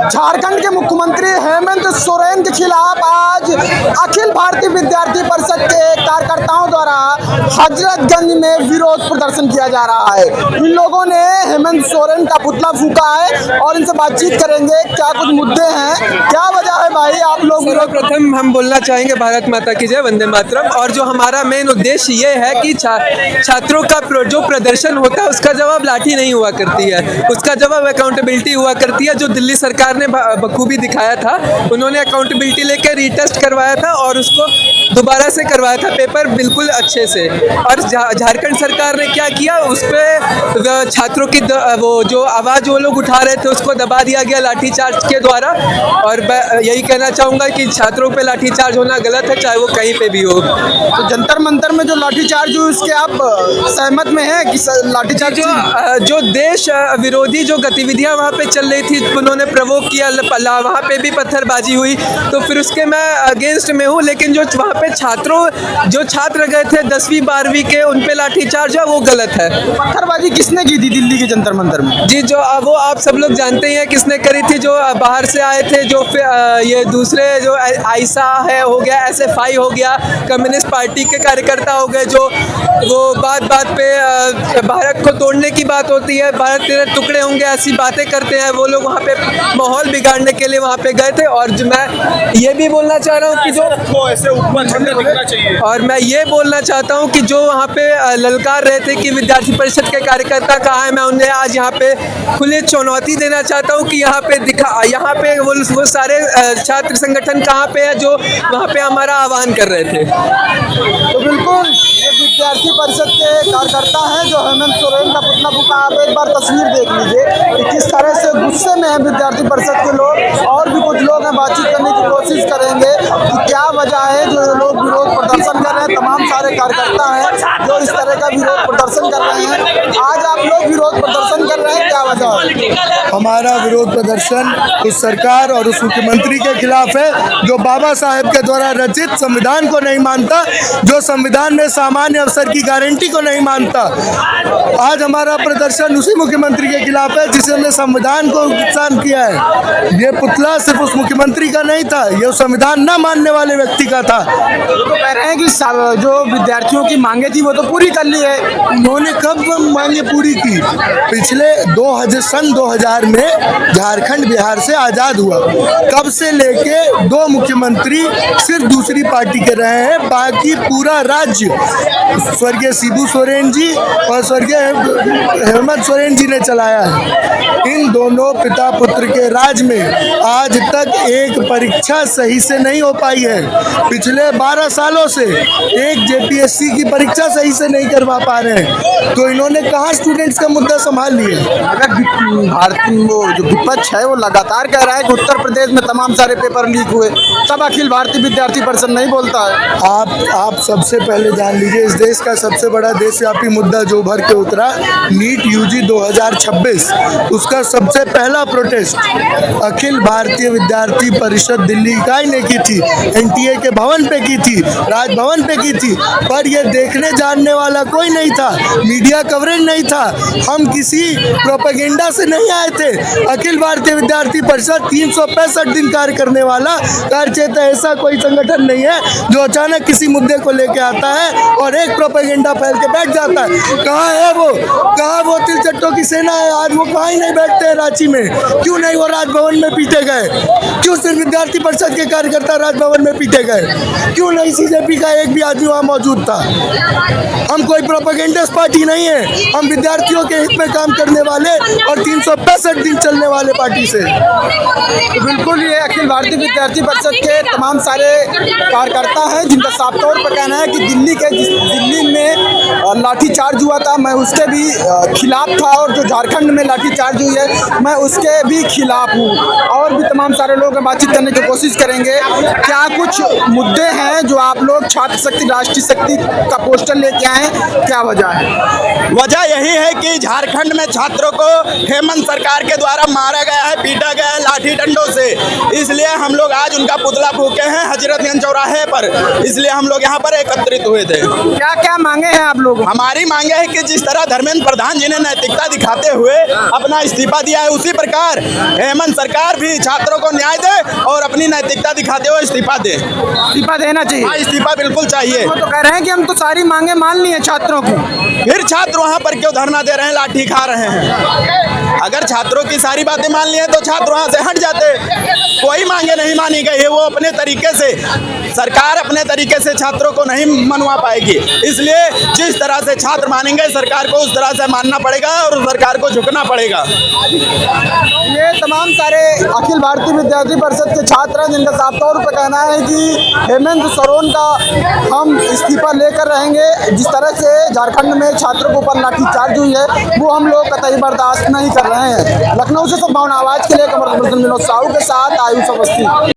झारखंड के मुख्यमंत्री हेमंत सोरेन के खिलाफ आज अखिल भारतीय विद्यार्थी परिषद के कार्यकर्ताओं द्वारा हजरतगंज में विरोध प्रदर्शन किया जा रहा है। इन लोगों ने हेमंत सोरेन का पुतला फूंका है और इनसे बातचीत करेंगे। क्या कुछ मुद्दे हैं, क्या वजह है भाई आप लोग? सर्वप्रथम हम बोलना चाहेंगे भारत माता की जय, वंदे मातरम। और जो हमारा मेन उद्देश्य ये है कि छात्रों का जो प्रदर्शन होता है उसका जवाब लाठी नहीं हुआ करती है, उसका जवाब अकाउंटेबिलिटी हुआ करती है। जो दिल्ली सरकार ने बखूबी दिखाया था, उन्होंने अकाउंटेबिलिटी लेकर रीटेस्ट करवाया था और उसको दोबारा से करवाया था पेपर बिल्कुल अच्छे से। और झारखंड सरकार ने क्या किया, उस पर छात्रों की वो जो आवाज़ वो लोग उठा रहे थे उसको दबा दिया गया लाठीचार्ज के द्वारा। और यही कहना चाहूँगा कि छात्रों पे लाठीचार्ज होना गलत है, चाहे वो कहीं पे भी हो। तो जंतर मंतर में जो लाठीचार्ज हुई उसके आप सहमत में हैं कि लाठीचार्ज? जो देश विरोधी जो गतिविधियां वहाँ पे चल रही थी, उन्होंने प्रवोक किया, वहाँ पे भी पत्थरबाजी हुई, तो फिर उसके मैं अगेंस्ट में हूँ। लेकिन जो वहाँ पे छात्र गए थे 10वीं 12वीं के, उन पे लाठीचार्ज है वो गलत है। पत्थरबाजी किसने की थी दिल्ली के जंतर मंतर में? जी, जो वो आप सब लोग जानते ही हैं किसने करी थी। जो बाहर से आए थे, जो ये दूसरे जो आइसा है हो गया, SFI हो गया, कम्युनिस्ट पार्टी के कार्यकर्ता हो गए, जो वो बात पे भारत को तोड़ने की बात होती है, भारत तेरे टुकड़े होंगे, ऐसी बातें करते हैं। वो लोग वहाँ पे माहौल बिगाड़ने के लिए वहाँ पे गए थे। और जो मैं ये भी बोलना चाह रहा हूँ कि मैं ये बोलना चाहता हूँ कि जो वहाँ पे ललकार रहे थे कि विद्यार्थी परिषद के कार्यकर्ता कहाँ है, मैं उन्हें आज यहाँ पे खुली चुनौती देना चाहता हूँ कि यहाँ पे वो सारे छात्र संगठन कहाँ पे है जो वहाँ पे हमारा आह्वान कर रहे थे। तो बिल्कुल ये विद्यार्थी परिषद के कार्यकर्ता हैं जो हेमंत सोरेन का पुतला फूंका। आप एक बार तस्वीर देख लीजिए कि किस तरह से गुस्से में है विद्यार्थी परिषद के लोग। और भी कुछ लोग हैं, बातचीत करने की कोशिश करेंगे कि क्या वजह है जो लोग विरोध प्रदर्शन कर रहे हैं। तमाम सारे कार्यकर्ता हैं जो इस तरह का विरोध प्रदर्शन कर रहे हैं। आज आप लोग विरोध प्रदर्शन कर रहे हैं, क्या वजह है? हमारा विरोध प्रदर्शन उस सरकार और उस मुख्यमंत्री के खिलाफ है जो बाबा साहेब के द्वारा रचित संविधान को नहीं मानता, जो संविधान में सामान्य अवसर की गारंटी को नहीं मानता। आज हमारा प्रदर्शन उसी मुख्यमंत्री के खिलाफ है जिसने संविधान को नुकसान किया है। ये पुतला सिर्फ उस मुख्यमंत्री का नहीं था, ये संविधान न मानने वाले व्यक्ति का था। तो कह रहे हैं कि जो विद्यार्थियों की मांगे थी वो तो पूरी कर ली है। उन्होंने कब मांगे पूरी की? पिछले सन 2000 में झारखंड बिहार से आज़ाद हुआ, तब से लेके 2 मुख्यमंत्री सिर्फ दूसरी पार्टी के रहे हैं। बाकी पूरा राज्य स्वर्गीय शिबू सोरेन जी और स्वर्गीय हेमंत सोरेन जी ने चलाया है। इन दोनों पिता पुत्र के राज में आज तक एक परीक्षा सही से नहीं हो पाई है। पिछले 12 सालों से एक JPSC की परीक्षा सही से नहीं करवा पा रहे हैं। तो इन्होंने कहाँ स्टूडेंट्स का मुद्दा संभाल लिया? वो जो विपक्ष है वो लगातार कह रहा है कि उत्तर प्रदेश में तमाम सारे पेपर लीक हुए, तब अखिल भारतीय विद्यार्थी परिषद नहीं बोलता है। आप सबसे पहले जान लीजिए, इस देश का सबसे बड़ा देशव्यापी मुद्दा जो उभर के उतरा, नीट UG 2026, उसका सबसे पहला प्रोटेस्ट अखिल भारतीय विद्यार्थी परिषद दिल्ली इकाई ने की थी। NTA के भवन पे की थी, राजभवन पे की थी, पर यह देखने जानने वाला कोई नहीं था, मीडिया कवरेज नहीं था। हम किसी प्रोपेगेंडा से नहीं आए थे। अखिल भारतीय विद्यार्थी परिषद 365 दिन कार्य करने वाला कार्यचेता ऐसा कोई संगठन नहीं है जो अचानक किसी मुद्दे को लेके आता है और एक प्रोपेगेंडा फैल के बैठ जाता है। कहाँ वो तिलचट्टों की सेना है? आज वो कहाँ ही नहीं बैठते हैं रांची में। क्यों नहीं वो राजभवन में पीटे गए? क्यों सिर्फ विद्यार्थी परिषद के कार्यकर्ता राजभवन में पीटे गए? क्यों नहीं CJP का एक भी आदमी वहाँ मौजूद था? हम कोई प्रोपेगेंडस पार्टी नहीं है, हम विद्यार्थियों के हित में काम करने वाले और 365 दिन चलने वाले पार्टी से। तो बिल्कुल ये अखिल भारतीय विद्यार्थी परिषद के तमाम सारे कार्यकर्ता हैं जिनका साफ तौर पर कहना है कि दिल्ली में लाठीचार्ज हुआ था, मैं उसके भी खिलाफ था, और जो झारखंड में लाठीचार्ज हुई है मैं उसके भी खिलाफ हूँ। और भी तमाम सारे लोग बातचीत करने की कोशिश करेंगे। क्या कुछ मुद्दे हैं जो आप लोग छात्र शक्ति राष्ट्रीय शक्ति का पोस्टर लेके आए, क्या वजह है? वजह यही है कि झारखंड में छात्रों को हेमंत सरकार के द्वारा मारा गया है, पीटा गया है लाठी डंडों से। इसलिए हम लोग आज उनका पुतला फूके हैं हजरतगंज चौराहे पर। इसलिए हम लोग यहाँ पर एकत्रित हुए थे। क्या क्या मांगे हैं आप लोग? हमारी मांगे है कि जिस तरह धर्मेंद्र प्रधान जी ने नैतिकता दिखाते हुए अपना इस्तीफा दिया है, उसी प्रकार हेमंत सरकार भी छात्रों को न्याय दे और अपनी नैतिकता दिखाते हुए इस्तीफा दे। इस्तीफा देना चाहिए। हाँ, इस्तीफा बिल्कुल चाहिए। वो तो कह रहे हैं कि हम तो सारी मांगे मान ली हैं छात्रों की। फिर छात्र वहाँ पर क्यों धरना दे रहे हैं, लाठी खा रहे हैं? अगर छात्रों की सारी बातें मान ली हैं तो छात्र वहाँ से हट जाते। कोई मांगे नहीं मानी गई है। वो अपने तरीके से, सरकार अपने तरीके से छात्रों को नहीं मनवा पाएगी। इसलिए जिस तरह से छात्र मानेंगे सरकार को उस तरह से मानना पड़ेगा और सरकार को झुकना पड़ेगा। ये तमाम सारे अखिल भारतीय विद्यार्थी परिषद के छात्र हैं जिनका साफ तौर पर कहना है कि हेमंत सोरेन का हम इस्तीफा लेकर रहेंगे। जिस तरह से झारखंड में छात्रों के ऊपर लाठीचार्ज हुई है वो हम लोग कतई बर्दाश्त नहीं कर रहे हैं। लखनऊ से संभावना आवाज के लिए कमर विनोद साहू के साथ आयुष अवस्थी।